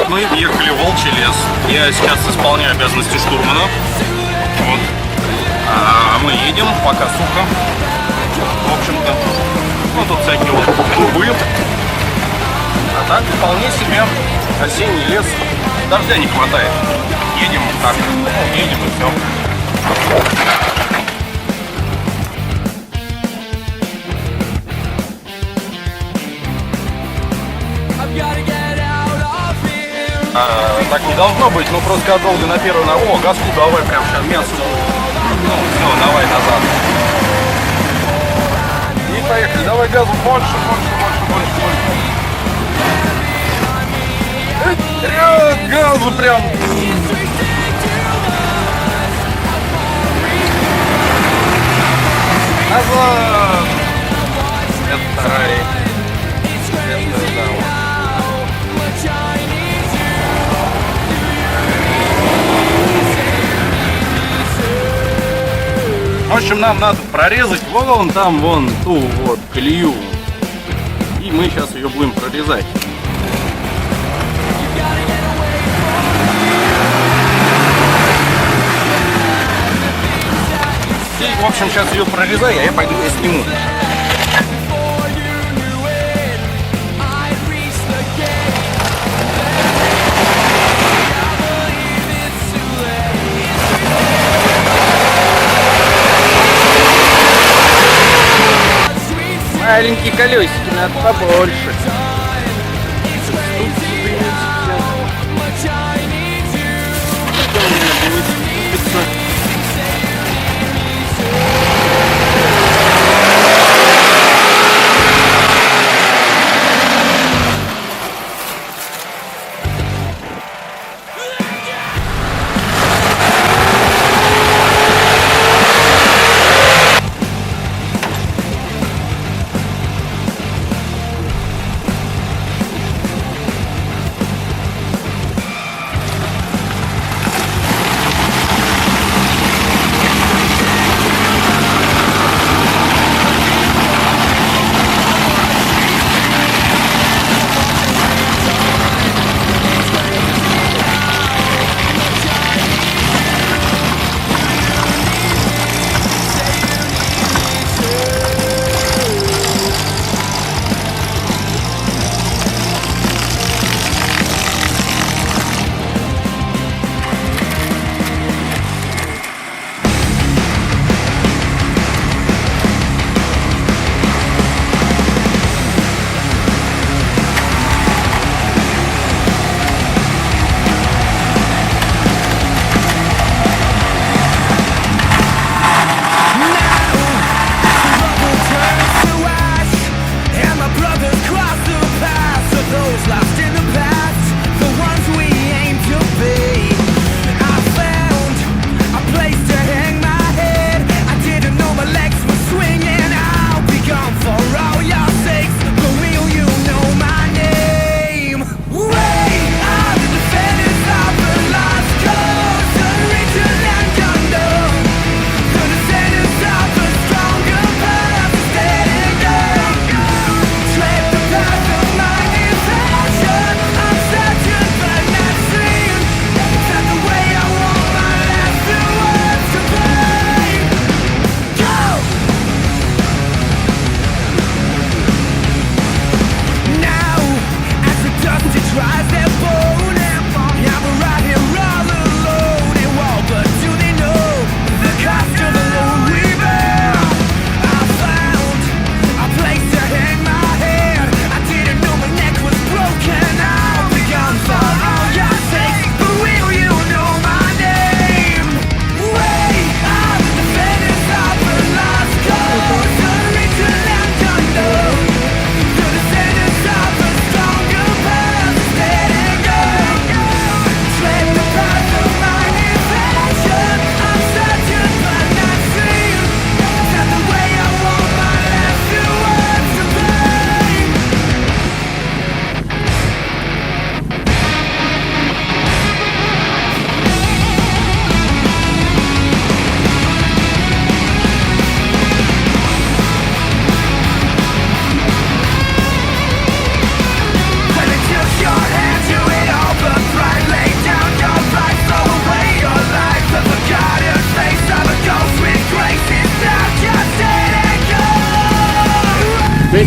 мы въехали в Волчий лес. Я сейчас исполняю обязанности штурмана. Вот. А мы едем, пока сухо. В общем-то, ну тут всякие вот дубы. А так вполне себе осенний лес. Дождя не хватает. Едем так, едем и все. Так не должно быть, ну просто когда долго на первую ногу, о, газку давай прям сейчас мясо. Ну все, давай назад. И поехали, давай газу больше. Вперед, газу прям. Назад. Это вторая. Это да. В общем, нам надо прорезать вон там, вон ту вот колею. И мы сейчас ее будем прорезать. И, в общем, сейчас ее прорезаю, а я пойду ее сниму. Маленькие колесики, надо побольше.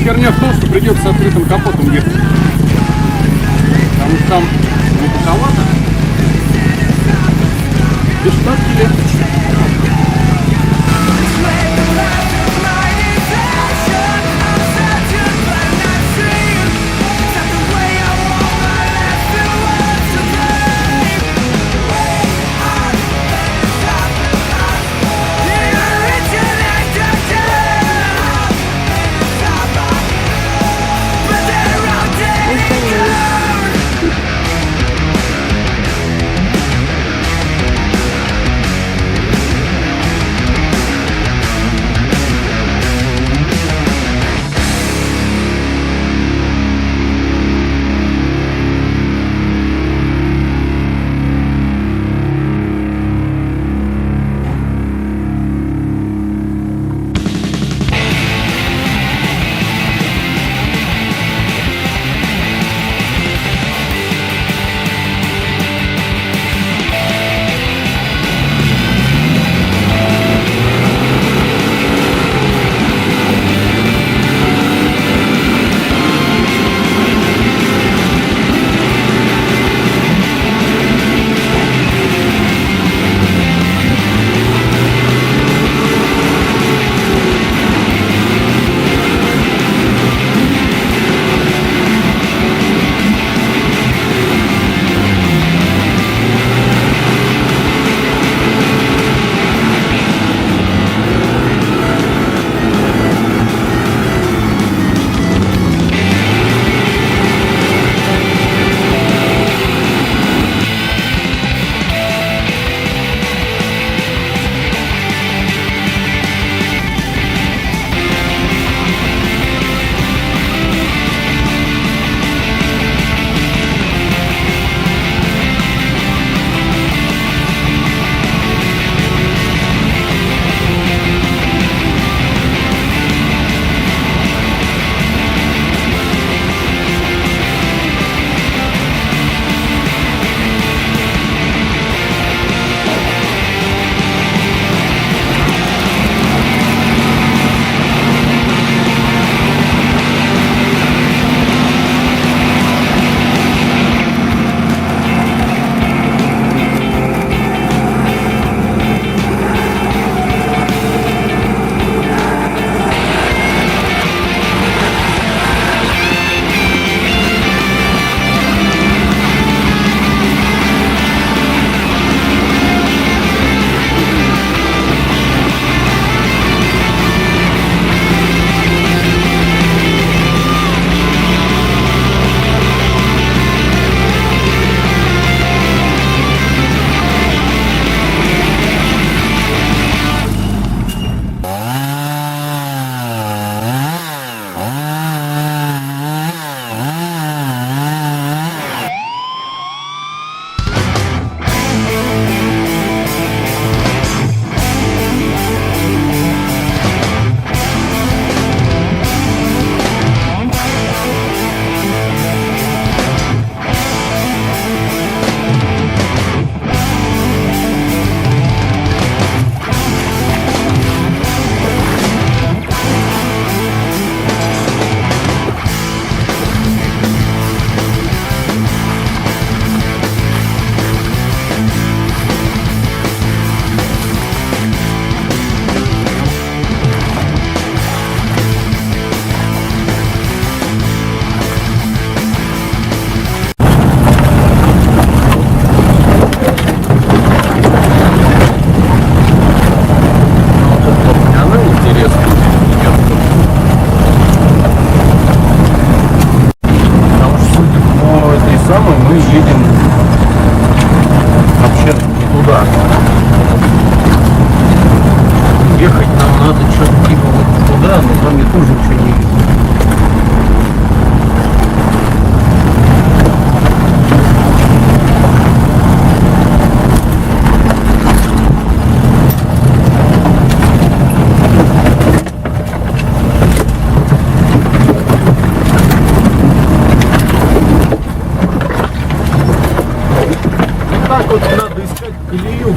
херня в том, что придется с открытым капотом ехать. Потому что там глубоковато. Без штатки легче.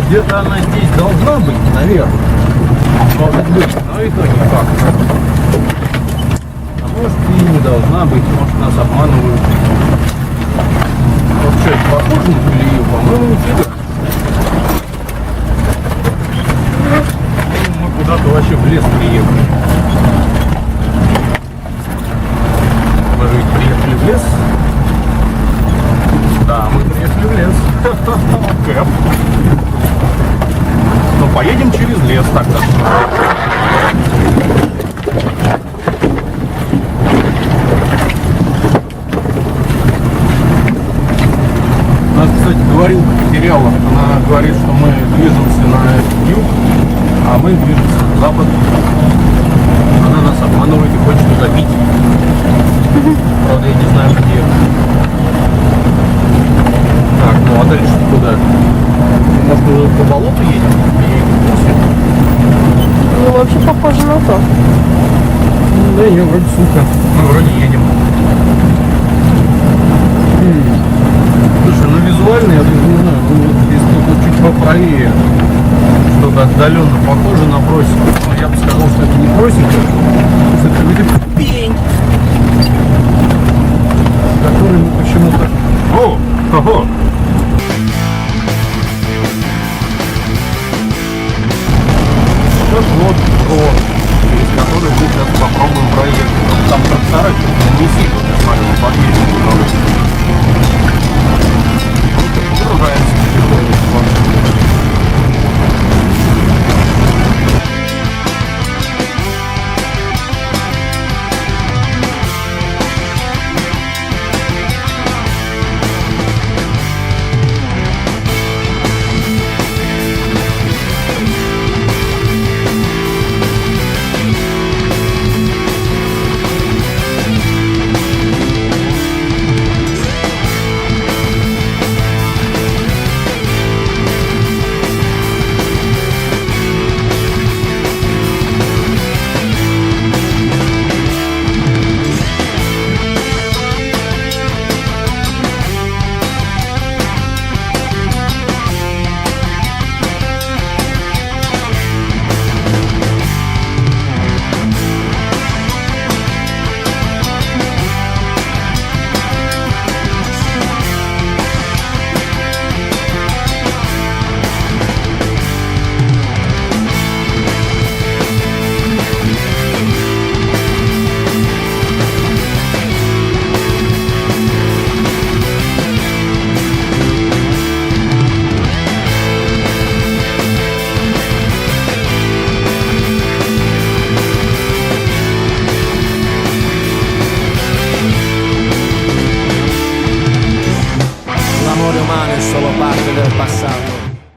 Где-то она здесь должна быть, наверное. Может быть, но и то не факт. А может колеи не должна быть, может нас обманывают. Вот что, это похоже на колею? По-моему, фига. Мы куда-то вообще в лес приехали. Мы же ведь приехали в лес. Да, мы приехали в лес. Кэп. Ну, поедем через лес тогда. Нас, кстати, говорилка потеряла. Она говорит, что мы движемся на юг, а мы движемся на запад. Она нас обманывает и хочет утопить. Правда, я не знаю, где. Так, ну а дальше куда? Может, уже по болоту едем? Я не в курсе. Ну, вообще похоже на то. Да не, вроде сухо. Мы вроде едем.